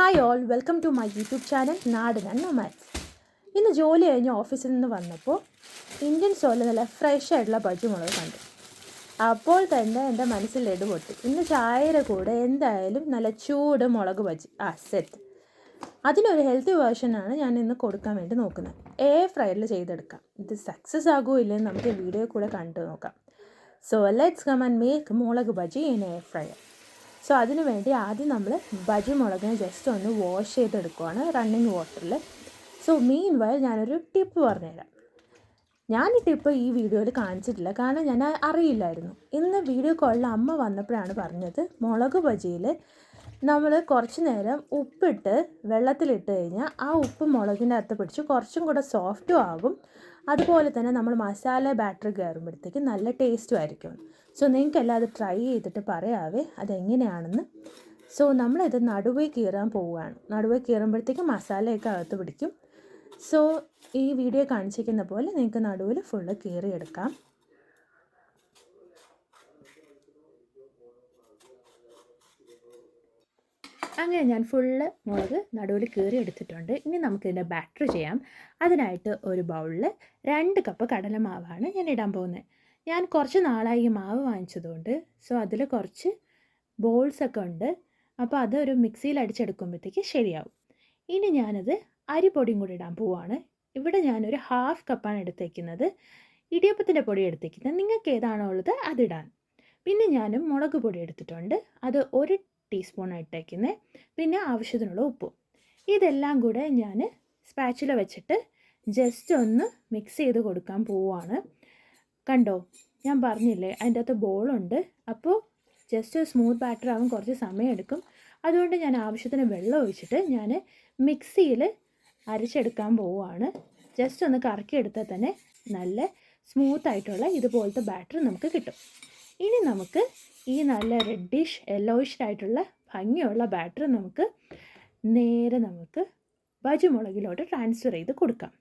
Hi all, welcome to my YouTube channel Nadan and nomads. ഇന്ന് ജോലി കഴിഞ്ഞ് ഓഫീസിൽ നിന്ന് വന്നപ്പോൾ ഇന്ത്യൻ സ്റ്റോറിൽ നല്ല ഫ്രഷ് ആയിട്ടുള്ള ബജി മുളക് കണ്ടു. അപ്പോൾ തന്നെ എൻ്റെ മനസ്സിൽ പൊട്ടി. ഇന്ന് ചായയുടെ കൂടെ എന്തായാലും നല്ല ചൂട് മുളക് ബജി സെറ്റ്. അതിനൊരു ഹെൽത്തി വേർഷനാണ് ഞാൻ ഇന്ന് കൊടുക്കാൻ വേണ്ടി നോക്കുന്നത്. എയർ ഫ്രയറിൽ ചെയ്തെടുക്കാം. ഇത് സക്സസ് ആകുമോ ഇല്ലെന്ന് നമുക്ക് വീഡിയോ കൂടെ കണ്ടു നോക്കാം. So let's come and make mulaku bajji in air fryer. So അതിന് വേണ്ടി ആദ്യം നമ്മൾ ബജി മുളകിനെ ജസ്റ്റ് ഒന്ന് വാഷ് ചെയ്തെടുക്കുവാണ് റണ്ണിങ് വാട്ടറിൽ. സോ മീൻ വയൽ ഞാനൊരു ടിപ്പ് പറഞ്ഞുതരാം. ഞാൻ ഈ ടിപ്പ് ഈ വീഡിയോയിൽ കാണിച്ചിട്ടില്ല, കാരണം ഞാൻ അറിയില്ലായിരുന്നു. ഇന്ന് വീഡിയോ കോളിൽ അമ്മ വന്നപ്പോഴാണ് പറഞ്ഞത്, മുളക് ബജിയിൽ നമ്മൾ കുറച്ച് നേരം ഉപ്പിട്ട് വെള്ളത്തിലിട്ട് കഴിഞ്ഞാൽ ആ ഉപ്പ് മുളകിൻ്റെ അകത്ത് പിടിച്ച് കുറച്ചും കൂടെ സോഫ്റ്റും ആകും. അതുപോലെ തന്നെ നമ്മൾ മസാല ബാറ്റർ കയറുമ്പോഴത്തേക്ക് നല്ല ടേസ്റ്റും ആയിരിക്കും. സോ നിങ്ങൾക്കെല്ലാം അത് ട്രൈ ചെയ്തിട്ട് പറയാവേ അതെങ്ങനെയാണെന്ന്. സോ നമ്മളിത് നടുവേ കീറാൻ പോവുകയാണ്. നടുവേ കീറുമ്പോഴത്തേക്ക് മസാലയൊക്കെ അകത്ത് പിടിക്കും. സോ ഈ വീഡിയോ കാണിച്ചിരിക്കുന്ന പോലെ നിങ്ങൾക്ക് നടുവിൽ ഫുള്ള് കീറിയെടുക്കാം. അങ്ങനെ ഞാൻ ഫുള്ള് മുളക് നടുവിൽ കീറി എടുത്തിട്ടുണ്ട്. ഇനി നമുക്കിതിൻ്റെ ബാറ്റർ ചെയ്യാം. അതിനായിട്ട് ഒരു ബൗളിൽ 2 കപ്പ് കടലമാവാണ് ഞാൻ ഇടാൻ പോകുന്നത്. ഞാൻ കുറച്ച് നാളായി ഈ മാവ് വാങ്ങിച്ചതുകൊണ്ട് സോ അതിൽ കുറച്ച് ബോൾസൊക്കെ ഉണ്ട്. അപ്പോൾ അതൊരു മിക്സിയിൽ അടിച്ചെടുക്കുമ്പോഴത്തേക്ക് ശരിയാവും. ഇനി ഞാനത് അരിപ്പൊടിയും കൂടി ഇടാൻ പോവുകയാണ്. ഇവിടെ ഞാനൊരു 1/2 കപ്പാണ് എടുത്തേക്കുന്നത്. ഇടിയപ്പത്തിൻ്റെ പൊടി എടുത്തേക്കുന്നത്. നിങ്ങൾക്ക് ഏതാണോ ഉള്ളത് അതിടാൻ. പിന്നെ ഞാനും മുളക് പൊടി എടുത്തിട്ടുണ്ട്. അത് 1 ടീസ്പൂൺ ഇട്ടേക്കുന്നത്. പിന്നെ ആവശ്യത്തിനുള്ള ഉപ്പും. ഇതെല്ലാം കൂടെ ഞാൻ സ്പാച്ചില വെച്ചിട്ട് ജസ്റ്റ് ഒന്ന് മിക്സ് ചെയ്ത് കൊടുക്കാൻ പോവുകയാണ്. കണ്ടോ, ഞാൻ പറഞ്ഞില്ലേ അതിൻ്റെ അകത്ത് ബോളുണ്ട്. അപ്പോൾ ജസ്റ്റ് സ്മൂത്ത് ബാറ്റർ ആകും, കുറച്ച് സമയം എടുക്കും. അതുകൊണ്ട് ഞാൻ ആവശ്യത്തിന് വെള്ളം ഒഴിച്ചിട്ട് ഞാൻ മിക്സിയിൽ അരച്ചെടുക്കാൻ പോവുകയാണ്. ജസ്റ്റ് ഒന്ന് കറക്കിയെടുത്താൽ തന്നെ നല്ല സ്മൂത്തായിട്ടുള്ള ഇതുപോലത്തെ ബാറ്റർ നമുക്ക് കിട്ടും. ഇനി നമുക്ക് ഈ നല്ല റെഡിഷ് യെല്ലോയിഷ് ആയിട്ടുള്ള ഭംഗിയുള്ള ബാറ്റർ നമുക്ക് ബജി മുളകിലോട്ട് ട്രാൻസ്ഫർ ചെയ്ത് കൊടുക്കാം.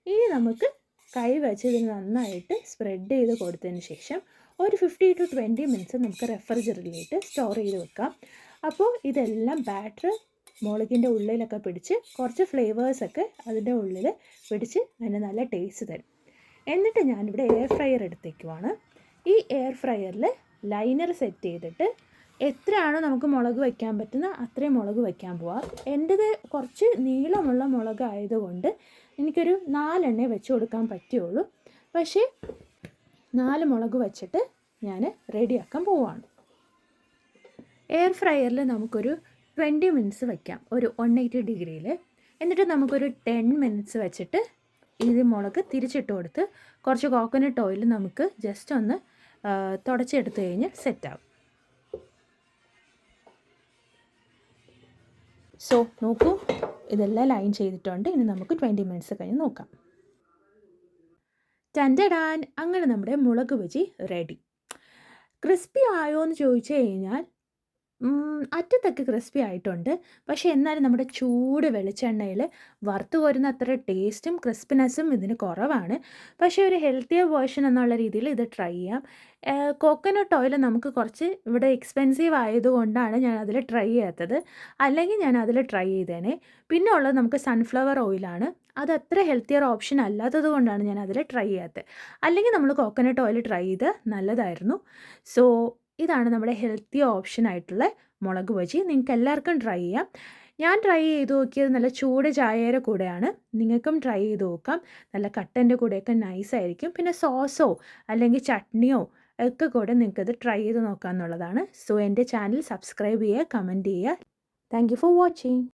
ഇനി നമുക്ക് കൈ വെച്ച് ഇതിന് നന്നായിട്ട് സ്പ്രെഡ് ചെയ്ത് കൊടുത്തതിന് ശേഷം ഒരു 15 to 20 മിനിറ്റ്സ് നമുക്ക് റെഫ്രിജറേറ്ററിലിട്ട് സ്റ്റോർ ചെയ്ത് വെക്കാം. അപ്പോൾ ഇതെല്ലാം ബാറ്റർ മുളകിൻ്റെ ഉള്ളിലൊക്കെ പിടിച്ച് കുറച്ച് ഫ്ലേവേഴ്സൊക്കെ അതിൻ്റെ ഉള്ളിൽ പിടിച്ച് അതിന് നല്ല ടേസ്റ്റ് തരും. എന്നിട്ട് ഞാനിവിടെ എയർ ഫ്രയർ എടുത്തേക്കുവാണ്. ഈ എയർ ഫ്രയറിൽ ലൈനർ സെറ്റ് ചെയ്തിട്ട് എത്രയാണോ നമുക്ക് മുളക് വയ്ക്കാൻ പറ്റുന്നത് അത്രയും മുളക് വയ്ക്കാൻ പോവാം. എൻ്റേത് കുറച്ച് നീളമുള്ള മുളക് ആയതുകൊണ്ട് എനിക്കൊരു 4 എണ്ണ വെച്ച് കൊടുക്കാൻ പറ്റുള്ളൂ. പക്ഷേ 4 മുളക് വെച്ചിട്ട് ഞാൻ റെഡിയാക്കാൻ പോവുകയാണ്. എയർ ഫ്രയറിൽ നമുക്കൊരു 20 മിനിറ്റ്സ് വയ്ക്കാം, ഒരു 180 ഡിഗ്രിയിൽ. എന്നിട്ട് നമുക്കൊരു 10 മിനിറ്റ്സ് വെച്ചിട്ട് ഇത് മുളക് തിരിച്ചിട്ട് കൊടുത്ത് കുറച്ച് കോക്കനട്ട് ഓയിൽ നമുക്ക് ജസ്റ്റ് ഒന്ന് തുടച്ചെടുത്ത് കഴിഞ്ഞ് സെറ്റാവും. സോ നോക്കൂ, ഇതെല്ലാം ലൈൻ ചെയ്തിട്ടുണ്ട്. ഇനി നമുക്ക് 20 മിനിറ്റ്സ് കഴിഞ്ഞ് നോക്കാം. ടൻഡഡാൻ, അങ്ങനെ നമ്മുടെ മുളക് ബജി റെഡി. ക്രിസ്പി ആയോ എന്ന് ചോദിച്ചു കഴിഞ്ഞാൽ അറ്റത്തൊക്കെ ക്രിസ്പി ആയിട്ടുണ്ട്. പക്ഷേ എന്നാലും നമ്മുടെ ചൂട് വെളിച്ചെണ്ണയിൽ വറുത്ത് കോരുന്ന അത്ര ടേസ്റ്റും ക്രിസ്പിനെസ്സും ഇതിന് കുറവാണ്. പക്ഷേ ഒരു ഹെൽത്തിയർ വേർഷൻ എന്നുള്ള രീതിയിൽ ഇത് ട്രൈ ചെയ്യാം. കോക്കനട്ട് ഓയിൽ നമുക്ക് കുറച്ച് ഇവിടെ എക്സ്പെൻസീവ് ആയതുകൊണ്ടാണ് ഞാൻ അതിൽ ട്രൈ ചെയ്യാത്തത്. അല്ലെങ്കിൽ ഞാൻ അതിൽ ട്രൈ ചെയ്തേനെ. പിന്നെ ഉള്ളത് നമുക്ക് സൺഫ്ലവർ ഓയിലാണ്. അത് അത്ര ഹെൽത്തിയർ ഓപ്ഷൻ അല്ലാത്തത് കൊണ്ടാണ് ഞാൻ അതിൽ ട്രൈ ചെയ്യാത്തത്. അല്ലെങ്കിൽ നമ്മൾ കോക്കനട്ട് ഓയിൽ ട്രൈ ചെയ്ത് നല്ലതായിരുന്നു. സോ ഇതാണ് നമ്മുടെ ഹെൽത്തി ഓപ്ഷൻ ആയിട്ടുള്ള മുളക് ബജി. നിങ്ങൾക്ക് എല്ലാവർക്കും ട്രൈ ചെയ്യാം. ഞാൻ ട്രൈ ചെയ്ത് നോക്കിയത് നല്ല ചൂട് ചായയുടെ കൂടെയാണ്. നിങ്ങൾക്കും ട്രൈ ചെയ്ത് നോക്കാം. നല്ല കട്ടൻ്റെ കൂടെയൊക്കെ നൈസായിരിക്കും. പിന്നെ സോസോ അല്ലെങ്കിൽ ചട്നിയോ ഒക്കെ കൂടെ നിങ്ങൾക്കത് ട്രൈ ചെയ്ത് നോക്കാമെന്നുള്ളതാണ്. സോ എൻ്റെ ചാനൽ സബ്സ്ക്രൈബ് ചെയ്യുക, കമൻറ്റ് ചെയ്യുക. Thank you for watching.